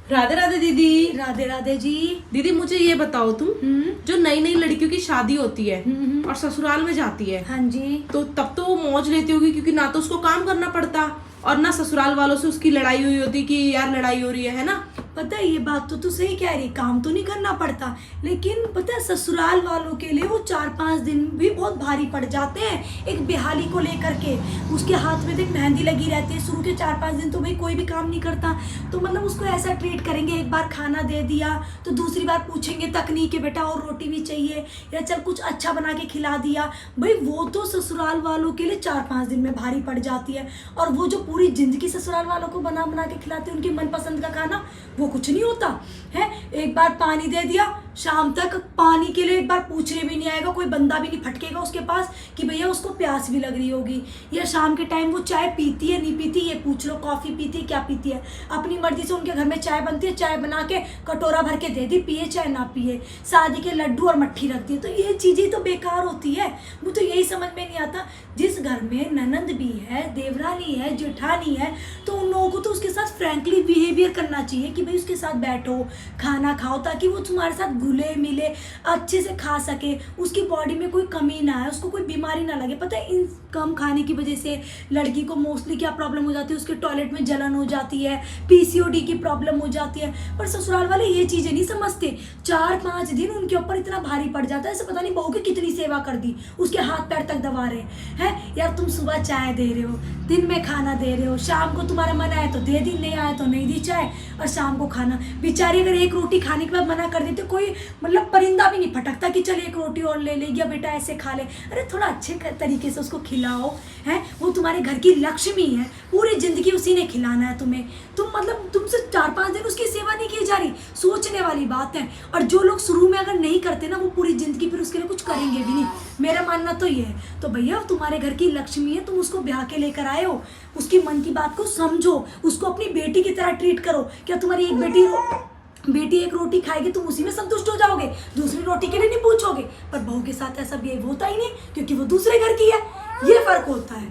राधे राधे दीदी। राधे राधे जी। दीदी मुझे ये बताओ तुम, जो नई नई लड़कियों की शादी होती है और ससुराल में जाती है, हाँ जी। तो तब तो वो मौज लेती होगी, क्योंकि ना तो उसको काम करना पड़ता और ना ससुराल वालों से उसकी लड़ाई हुई होती कि यार लड़ाई हो रही है ना। पता है ये बात तो तू सही कह रही, काम तो नहीं करना पड़ता, लेकिन पता है ससुराल वालों के लिए वो 4-5 दिन भी बहुत भारी पड़ जाते हैं। एक बेहाली को लेकर के उसके हाथ में देख मेहंदी लगी रहती है, शुरू के 4-5 दिन तो भाई कोई भी काम नहीं करता, तो मतलब उसको ऐसा ट्रीट करेंगे, एक बार खाना दे दिया तो दूसरी बार पूछेंगे तक नहीं कि बेटा और रोटी भी चाहिए, या चल कुछ अच्छा बना के खिला दिया। भाई वो तो ससुराल वालों के लिए 4-5 दिन में भारी पड़ जाती है। और वो जो पूरी जिंदगी ससुराल वालों को बना बना के खिलाते हैं उनकी मनपसंद का खाना, वो कुछ नहीं होता है। एक बार पानी दे दिया, शाम तक पानी के लिए एक बार पूछने भी नहीं आएगा, कोई बंदा भी नहीं फटकेगा उसके पास कि भैया उसको प्यास भी लग रही होगी, या शाम के टाइम वो चाय पीती है नहीं पीती ये पूछ लो, कॉफी पीती है क्या पीती है, अपनी मर्जी से उनके घर में चाय बनती है, चाय बना के कटोरा भर के दे दी, पिए चाहे ना पिए, शादी के लड्डू और मट्ठी रख दी, तो ये चीजें तो बेकार होती है। मुझे तो यही समझ में नहीं आता, जिस घर में ननंद भी है, देवरानी है, जेठानी है, तो उन लोगों को तो उसके साथ फ्रैंकली बिहेवियर करना चाहिए कि भाई उसके साथ बैठो, खाना खाओ, ताकि वो तुम्हारे साथ घुले मिले अच्छे से खा सके, उसकी बॉडी में कोई कमी ना आए, उसको कोई बीमारी ना लगे। पता है इन कम खाने की वजह से लड़की को मोस्टली क्या प्रॉब्लम हो जाती है, उसके टॉयलेट में जलन हो जाती है, पीसीओडी की प्रॉब्लम हो जाती है। पर ससुराल वाले ये चीजें नहीं समझते, 4-5 दिन उनके ऊपर इतना भारी पड़ जाता है, ऐसे पता नहीं बहू की कितनी सेवा कर दी, उसके हाथ पैर तक दबा रहे हैं। यार तुम सुबह चाय दे रहे हो, दिन में खाना दे रहे हो, शाम को तुम्हारा मन आया तो दे दी, नहीं आया तो नहीं दी चाय, और शाम को खाना। बेचारी अगर एक रोटी खाने के बाद मना कर देते, कोई मतलब परिंदा भी नहीं फटकता कि चल एक रोटी और ले ले, या बेटा ऐसे खा ले। अरे थोड़ा अच्छे तरीके से उसको खिलाओ, है वो तुम्हारे घर की लक्ष्मी है, पूरी जिंदगी उसी ने खिलाना है तुम्हें। तुम मतलब तुमसे 4-5 दिन उसकी सेवा नहीं की जा रही, सोचने वाली बात है। और जो लोग शुरू में अगर नहीं करते ना, वो पूरी जिंदगी फिर उसके लिए कुछ करेंगे भी नहीं, मेरा मानना तो ये है। तो भैया तुम्हारे घर की लक्ष्मी है, तुम उसको ब्याह के लेकर आए हो, उसकी मन की बात को समझो, उसको अपनी बेटी की तरह ट्रीट करो। क्या तुम्हारी एक बेटी एक रोटी खाएगी, तुम उसी में संतुष्ट हो जाओगे, दूसरी रोटी के लिए नहीं पूछोगे? पर बहू के साथ ऐसा बिहेव होता ही नहीं, क्योंकि वो दूसरे घर की है, ये फर्क होता है।